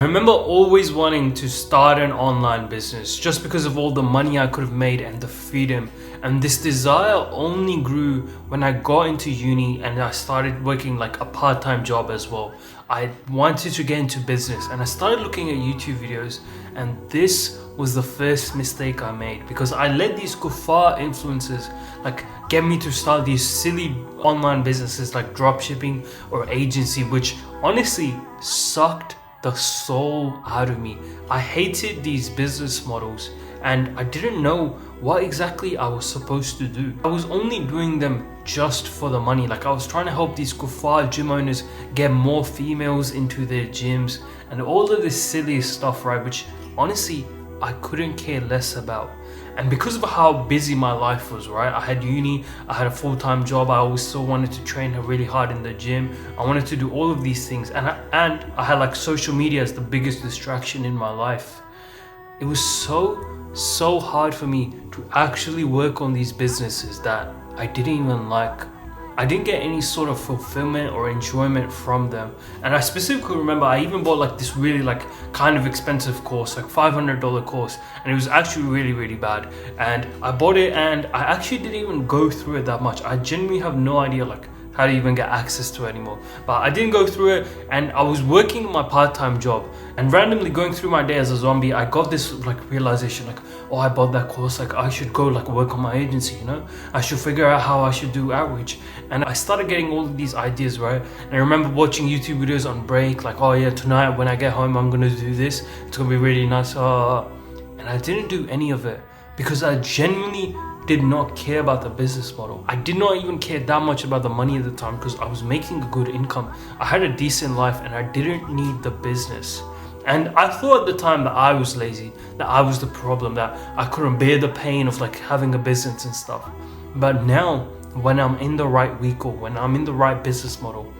I remember always wanting to start an online business just because of all the money I could have made and the freedom. And this desire only grew when I got into uni and I started working like a part-time job as well. I wanted to get into business and I started looking at YouTube videos, and this was the first mistake I made because I let these kuffar influencers like get me to start these silly online businesses like dropshipping or agency, which honestly sucked the soul out of me. I hated these business models and I didn't know what exactly I was supposed to do. I was only doing them just for the money. Like I was trying to help these kuffar gym owners get more females into their gyms and all of this silly stuff, right? Which honestly I couldn't care less about. And because of how busy my life was, right? I had uni, I had a full-time job, I always still wanted to train really hard in the gym. I wanted to do all of these things. And I had like social media as the biggest distraction in my life. It was so hard for me to actually work on these businesses that I didn't even like. I didn't get any sort of fulfillment or enjoyment from them. And I specifically remember I even bought like this really like kind of expensive course, like $500 course, and it was actually really bad. And I bought it and I actually didn't even go through it that much. I genuinely have no idea like how to even get access to it anymore. But I didn't go through it, and I was working my part-time job, and randomly going through my day as a zombie, I got this like realization like, oh, I bought that course, like I should go like work on my agency, you know? I should figure out how I should do outreach. And I started getting all of these ideas, right? And I remember watching YouTube videos on break, like, oh yeah, tonight when I get home, I'm gonna do this. It's gonna be really nice. And I didn't do any of it because I genuinely did not care about the business model. I did not even care that much about the money at the time because I was making a good income. I had a decent life and I didn't need the business. And I thought at the time that I was lazy, that I was the problem, that I couldn't bear the pain of like having a business and stuff. But now, when I'm in the right vehicle, when I'm in the right business model,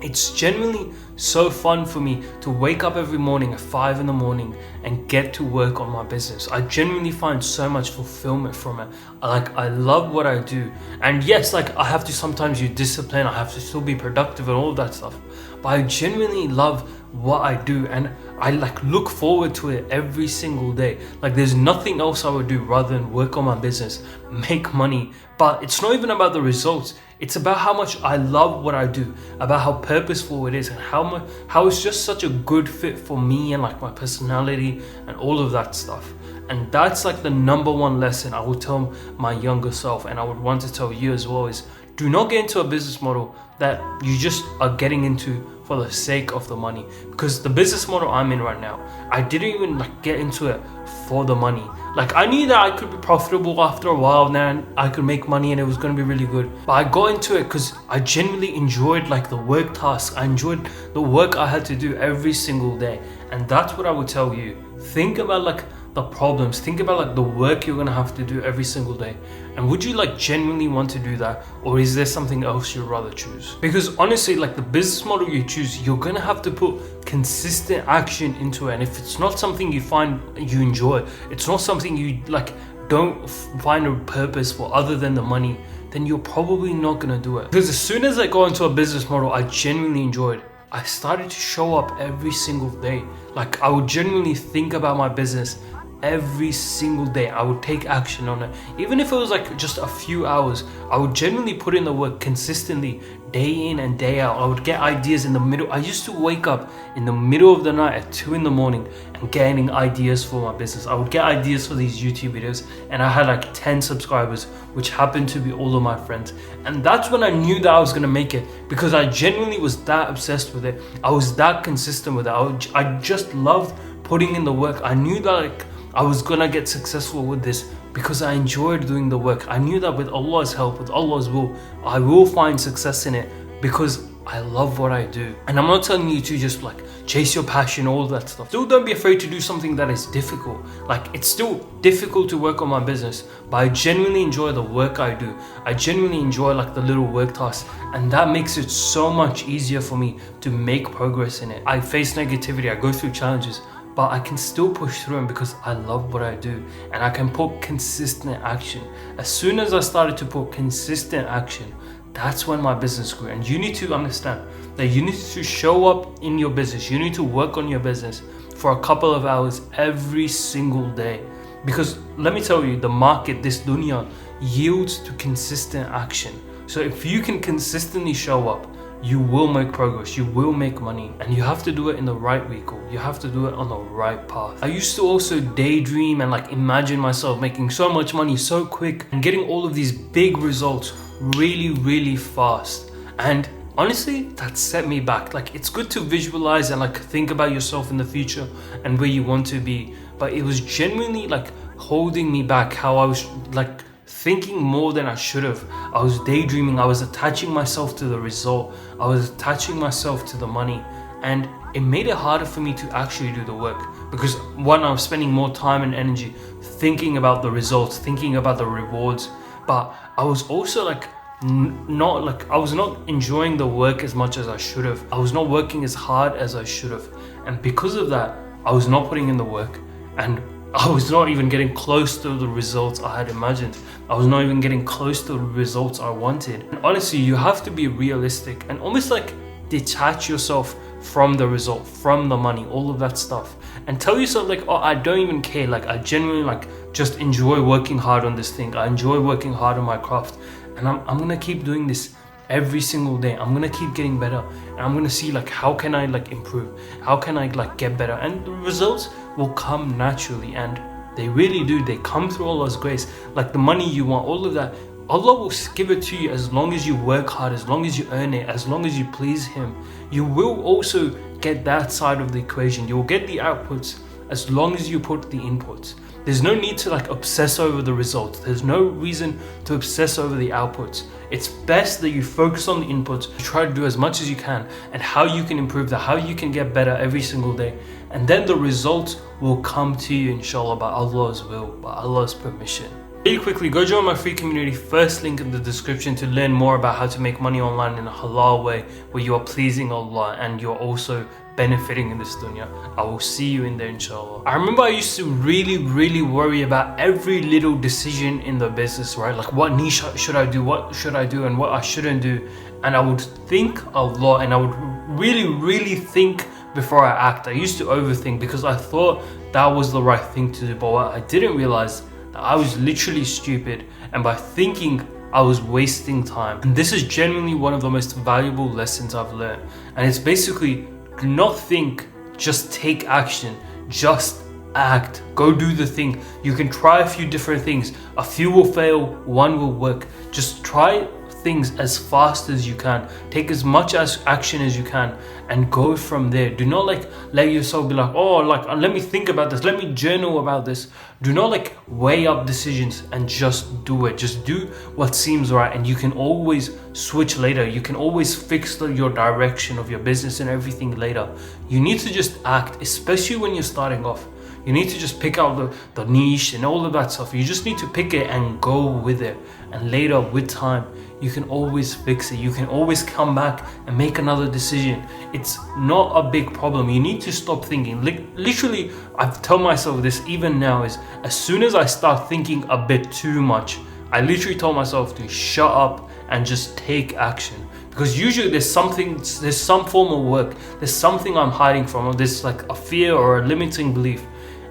it's genuinely so fun for me to wake up every morning at 5 in the morning and get to work on my business. I genuinely find so much fulfillment from it. I love what I do. And yes, like I have to sometimes use discipline, I have to still be productive and all of that stuff. But I genuinely love what I do and I like look forward to it every single day. Like there's nothing else I would do rather than work on my business, make money. But it's not even about the results. It's about how much I love what I do, about how purposeful it is, and how it's just such a good fit for me and like my personality and all of that stuff. And that's like the number one lesson I would tell my younger self, and I would want to tell you as well, is do not get into a business model that you just are getting into for the sake of the money. Because the business model I'm in right now, I didn't even like get into it for the money. Like I knew that I could be profitable after a while, then I could make money and it was going to be really good. But I got into it because I genuinely enjoyed like the work tasks. I enjoyed the work I had to do every single day. And that's what I would tell you. Think about like the problems, think about like the work you're gonna have to do every single day, and would you like genuinely want to do that, or is there something else you'd rather choose? Because honestly, like the business model you choose, you're gonna have to put consistent action into it, and if it's not something you find you enjoy, it's not something you like don't find a purpose for other than the money, then you're probably not gonna do it. Because as soon as I got into a business model I genuinely enjoyed, I started to show up every single day. Like I would genuinely think about my business every single day. I would take action on it. Even if it was like just a few hours, I would genuinely put in the work consistently, day in and day out. I would get ideas in the middle. I used to wake up in the middle of the night at 2 in the morning and getting ideas for my business. I would get ideas for these YouTube videos, and I had like 10 subscribers, which happened to be all of my friends. And that's when I knew that I was gonna make it, because I genuinely was that obsessed with it. I was that consistent with it. I just loved putting in the work. I knew that like I was gonna get successful with this because I enjoyed doing the work. I knew that with Allah's help, with Allah's will, I will find success in it because I love what I do. And I'm not telling you to just like chase your passion, all that stuff. Still don't be afraid to do something that is difficult. Like it's still difficult to work on my business, but I genuinely enjoy the work I do. I genuinely enjoy like the little work tasks, and that makes it so much easier for me to make progress in it. I face negativity, I go through challenges, but I can still push through them because I love what I do, and I can put consistent action. As soon as I started to put consistent action, that's when my business grew. And you need to understand that you need to show up in your business. You need to work on your business for a couple of hours every single day. Because let me tell you, the market, this dunya, yields to consistent action. So if you can consistently show up, you will make progress, you will make money, and you have to do it in the right vehicle. You have to do it on the right path. I used to also daydream and like imagine myself making so much money so quick and getting all of these big results really fast. And honestly, that set me back. Like, it's good to visualize and like think about yourself in the future and where you want to be, but it was genuinely like holding me back how I was like thinking more than I should have. I was daydreaming, I was attaching myself to the result, I was attaching myself to the money, and it made it harder for me to actually do the work. Because one, I was spending more time and energy thinking about the results, thinking about the rewards, but I was also like I was not enjoying the work as much as I should have. I was not working as hard as I should have, and because of that, I was not putting in the work, and I was not even getting close to the results I had imagined. I was not even getting close to the results I wanted. And honestly, you have to be realistic and almost like detach yourself from the result, from the money, all of that stuff, and tell yourself like, oh, I don't even care. Like, I genuinely like just enjoy working hard on this thing. I enjoy working hard on my craft, and I'm gonna keep doing this every single day. I'm gonna keep getting better, and I'm gonna see like how can I like improve, how can I like get better, and the results will come naturally. And they really do. They come through Allah's grace. Like the money you want, all of that, Allah will give it to you as long as you work hard, as long as you earn it, as long as you please Him. You will also get that side of the equation. You will get the outputs as long as you put the inputs. There's no need to like obsess over the results. There's no reason to obsess over the outputs. It's best that you focus on the inputs, try to do as much as you can, and how you can improve that, how you can get better every single day. And then the results will come to you, inshallah, by Allah's will, by Allah's permission. Really quickly, go join my free community, first link in the description, to learn more about how to make money online in a halal way where you are pleasing Allah and you're also benefiting in this dunya. I will see you in there, inshallah. I remember I used to really worry about every little decision in the business, right? Like, what niche should I do, what should I do, and what I shouldn't do. And I would think a lot, and I would really think before I act. I used to overthink because I thought that was the right thing to do, but what I didn't realize, that I was literally stupid, and by thinking I was wasting time. And this is genuinely one of the most valuable lessons I've learned, and it's basically, do not think, just take action, just act, go do the thing. You can try a few different things, a few will fail, one will work. Just try things as fast as you can, take as much action as you can, and go from there. Do not like let yourself be like, oh, like let me think about this, let me journal about this. Do not like weigh up decisions, and just do it. Just do what seems right, and you can always switch later. You can always fix your direction of your business and everything later. You need to just act, especially when you're starting off. You need to just pick out the niche and all of that stuff. You just need to pick it and go with it. And later, with time, you can always fix it. You can always come back and make another decision. It's not a big problem. You need to stop thinking. Literally, I've told myself this even now, is as soon as I start thinking a bit too much, I literally told myself to shut up and just take action. Because usually there's some form of work, there's something I'm hiding from, or there's like a fear or a limiting belief,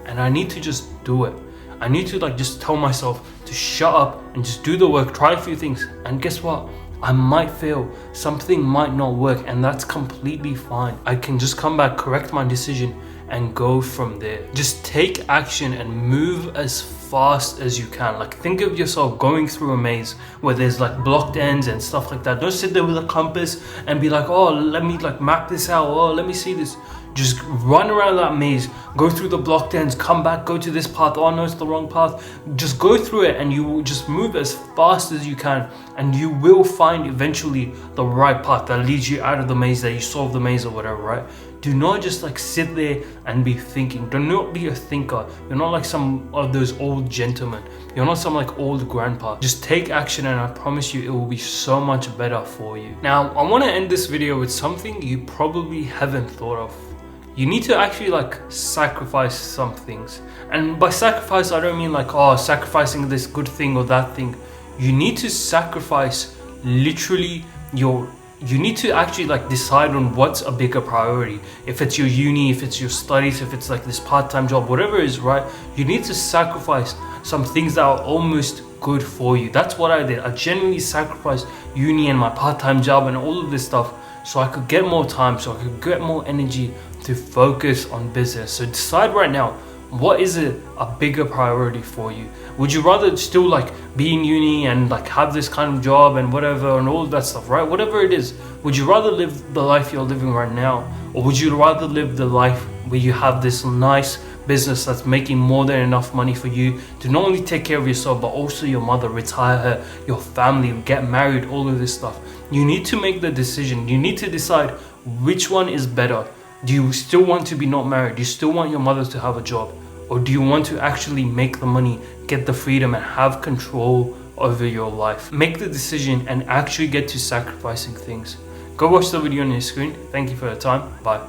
and I need to just do it. I need to like just tell myself to shut up and just do the work, try a few things, and guess what? I might fail, something might not work, and that's completely fine. I can just come back, correct my decision, and go from there. Just take action and move as fast as you can. Like, think of yourself going through a maze where there's like blocked ends and stuff like that. Don't sit there with a compass and be like, oh, let me like map this out, oh, let me see this. Just run around that maze, go through the blocked ends, come back, go to this path, oh no, it's the wrong path. Just go through it, and you will just move as fast as you can, and you will find eventually the right path that leads you out of the maze, that you solve the maze or whatever, right? Do not just like sit there and be thinking. Do not be a thinker. You're not like some of those old gentlemen. You're not some like old grandpa. Just take action, and I promise you it will be so much better for you. Now, I want to end this video with something you probably haven't thought of. You need to actually like sacrifice some things. And by sacrifice, I don't mean like, oh, sacrificing this good thing or that thing. You need to sacrifice literally you need to actually like decide on what's a bigger priority. If it's your uni, if it's your studies, if it's like this part-time job, whatever it is, right? You need to sacrifice some things that are almost good for you. That's what I did. I genuinely sacrificed uni and my part-time job and all of this stuff so I could get more time, so I could get more energy to focus on business. So decide right now, what is a bigger priority for you? Would you rather still like be in uni and like have this kind of job and whatever and all of that stuff, right? Whatever it is, would you rather live the life you're living right now, or would you rather live the life where you have this nice business that's making more than enough money for you to not only take care of yourself but also your mother, retire her, your family, get married, all of this stuff? You need to make the decision. You need to decide which one is better. Do you still want to be not married? Do you still want your mother to have a job? Or do you want to actually make the money, get the freedom, and have control over your life? Make the decision and actually get to sacrificing things. Go watch the video on your screen. Thank you for your time. Bye.